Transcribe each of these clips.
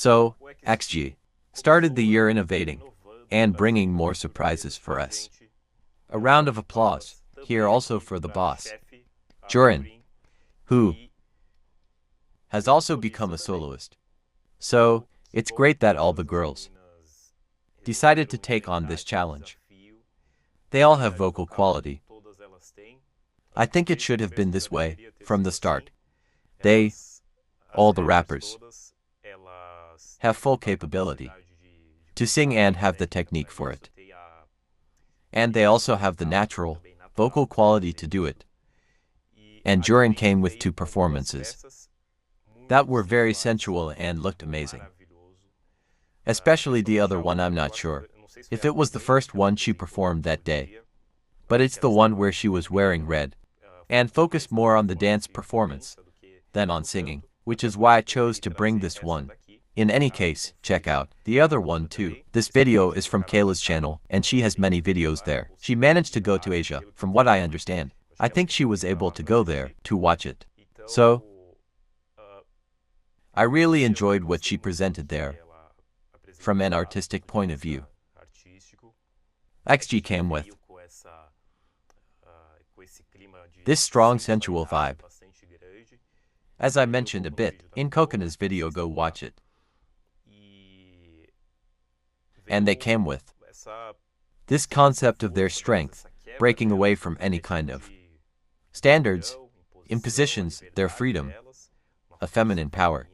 So, XG started the year innovating and bringing more surprises for us. A round of applause here also for the boss, Jurin, who has also become a soloist. So, it's great that all the girls decided to take on this challenge. They all have vocal quality. I think it should have been this way from the start. They, all the rappers, have full capability to sing and have the technique for it. And they also have the natural vocal quality to do it. And Jurin came with 2 performances that were very sensual and looked amazing. Especially the other one, I'm not sure if it was the first one she performed that day. But it's the one where she was wearing red and focused more on the dance performance than on singing, which is why I chose to bring this one. In any case, check out the other one too. This video is from Kayla's channel, and she has many videos there. She managed to go to Asia, from what I understand. I think she was able to go there to watch it. So, I really enjoyed what she presented there, from an artistic point of view. XG came with this strong sensual vibe. As I mentioned a bit in Cocona's video, go watch it. And they came with this concept of their strength, breaking away from any kind of standards, impositions, their freedom, a feminine power.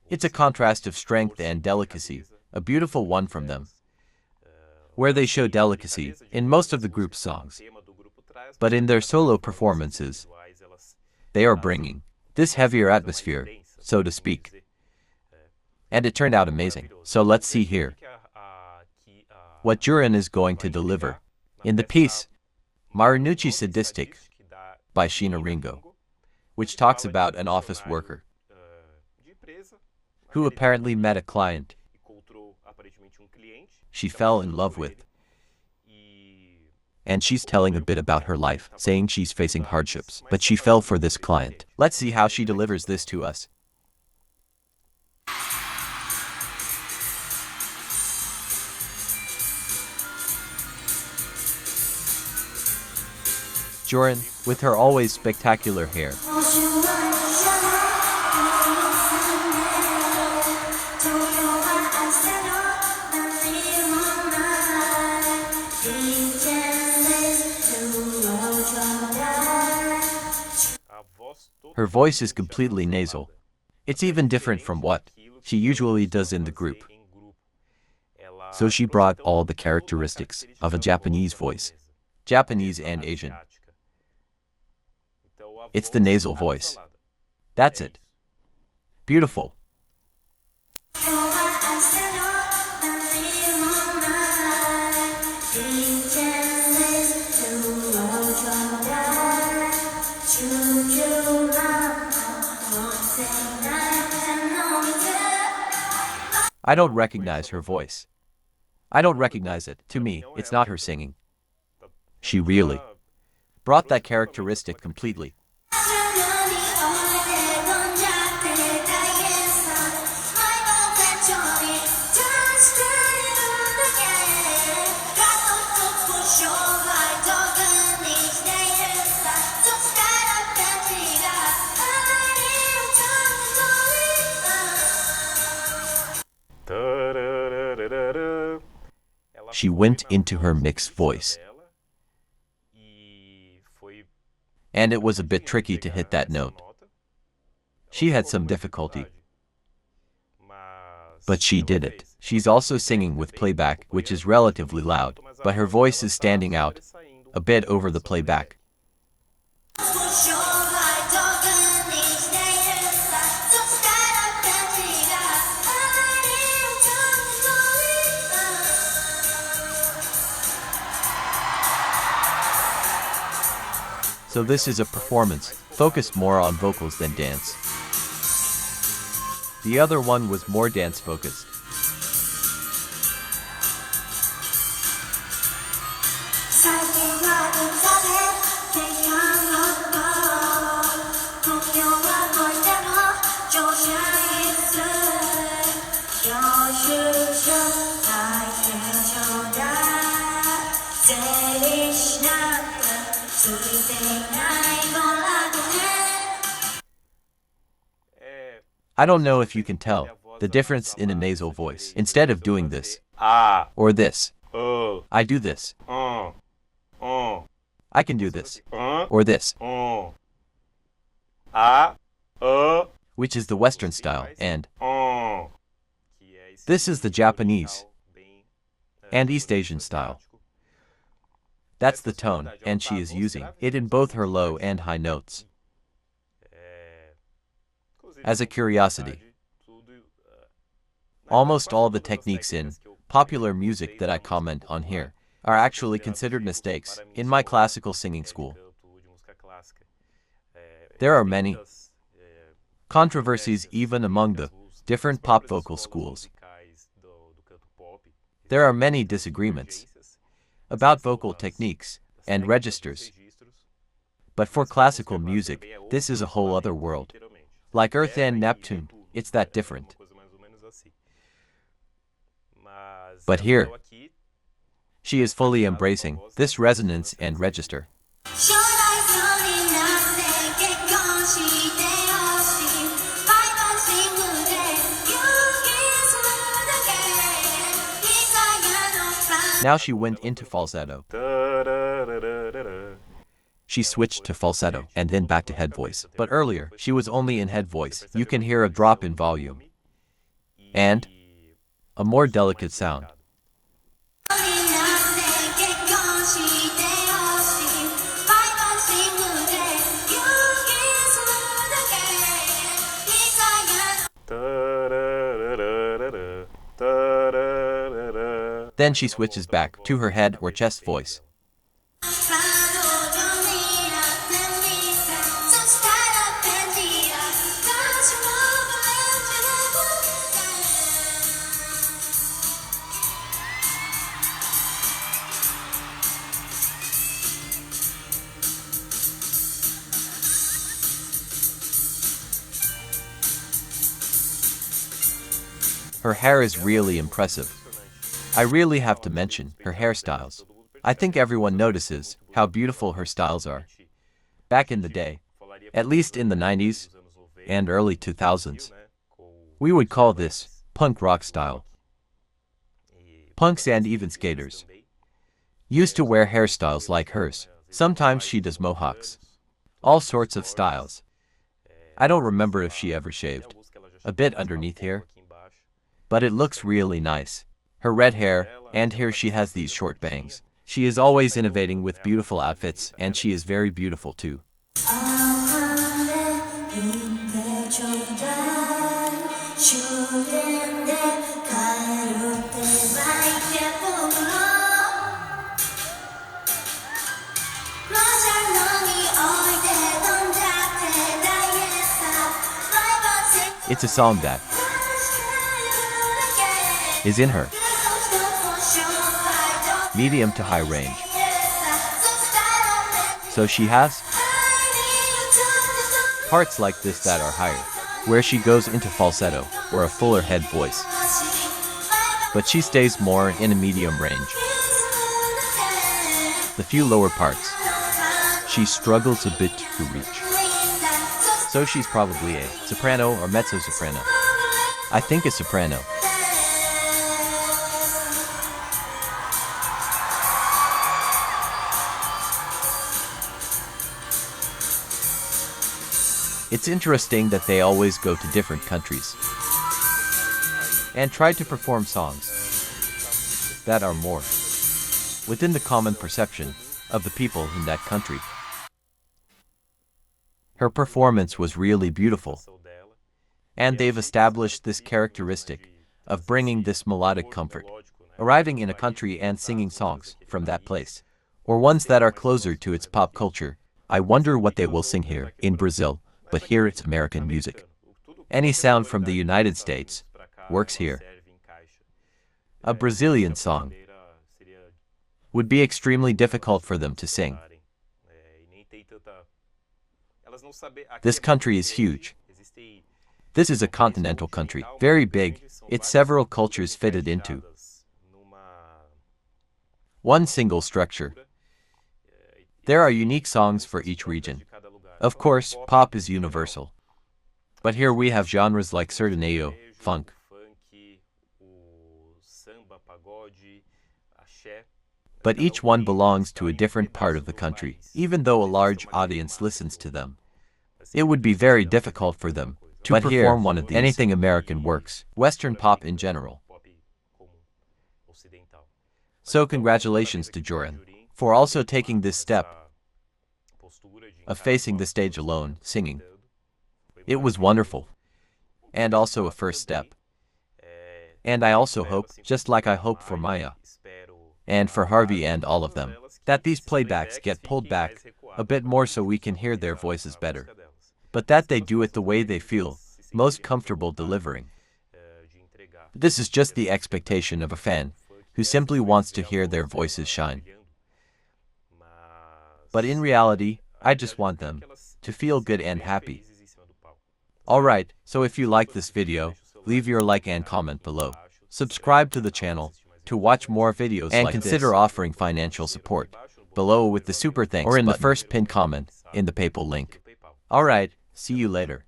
It's a contrast of strength and delicacy, a beautiful one from them, where they show delicacy in most of the group's songs. But in their solo performances, they are bringing this heavier atmosphere, so to speak. And it turned out amazing. So let's see here what Jurin is going to deliver in the piece Marunouchi Sadistic by Shiina Ringo, which talks about an office worker who apparently met a client she fell in love with. And she's telling a bit about her life, saying she's facing hardships, but she fell for this client. Let's see how she delivers this to us. Jurin, with her always spectacular hair, her voice is completely nasal. It's even different from what she usually does in the group. So she brought all the characteristics of a Japanese voice, Japanese and Asian. It's the nasal voice. That's it. Beautiful. I don't recognize her voice. I don't recognize it. To me, it's not her singing. She really brought that characteristic completely. She went into her mixed voice. And it was a bit tricky to hit that note. She had some difficulty. But she did it. She's also singing with playback, which is relatively loud, but her voice is standing out a bit over the playback. So this is a performance, focused more on vocals than dance. The other one was more dance-focused. I don't know if you can tell the difference in a nasal voice. Instead of doing this, or this, I do this. I can do this, or this, which is the Western style, and this is the Japanese and East Asian style. That's the tone, and she is using it in both her low and high notes. As a curiosity, almost all the techniques in popular music that I comment on here are actually considered mistakes in my classical singing school. There are many controversies even among the different pop vocal schools. There are many disagreements about vocal techniques and registers. But for classical music, this is a whole other world. Like Earth and Neptune, it's that different. But here, she is fully embracing this resonance and register. Now she went into falsetto. She switched to falsetto and then back to head voice. But earlier, she was only in head voice. You can hear a drop in volume and a more delicate sound. Then she switches back to her head or chest voice. Her hair is really impressive. I really have to mention her hairstyles. I think everyone notices how beautiful her styles are. Back in the day, at least in the 90s and early 2000s, we would call this punk rock style. Punks and even skaters used to wear hairstyles like hers. Sometimes she does mohawks. All sorts of styles. I don't remember if she ever shaved. A bit underneath here. But it looks really nice. Her red hair, and here she has these short bangs. She is always innovating with beautiful outfits, and she is very beautiful too. It's a song that is in her medium to high range. So she has parts like this that are higher, where she goes into falsetto or a fuller head voice. But she stays more in a medium range. The few lower parts, she struggles a bit to reach. So she's probably a soprano or mezzo-soprano. I think a soprano. It's interesting that they always go to different countries and try to perform songs that are more within the common perception of the people in that country. Her performance was really beautiful, and they've established this characteristic of bringing this melodic comfort, arriving in a country and singing songs from that place, or ones that are closer to its pop culture. I wonder what they will sing here in Brazil. But here it's American music. Any sound from the United States works here. A Brazilian song would be extremely difficult for them to sing. This country is huge, This is a continental country, very big, it's several cultures fitted into one single structure. There are unique songs for each region. Of course, pop is universal. But here we have genres like sertanejo, funk. But each one belongs to a different part of the country, even though a large audience listens to them. It would be very difficult for them to perform one of these. Anything American works, Western pop in general. So congratulations to Jurin for also taking this step of facing the stage alone, singing. It was wonderful. And also a first step. And I also hope, just like I hope for Maya, and for Harvey and all of them, that these playbacks get pulled back a bit more so we can hear their voices better. But that they do it the way they feel most comfortable delivering. This is just the expectation of a fan who simply wants to hear their voices shine. But in reality, I just want them to feel good and happy. Alright, so if you like this video, leave your like and comment below. Subscribe to the channel to watch more videos and consider offering financial support below with the super thanks or in the first pinned comment in the PayPal link. Alright, see you later.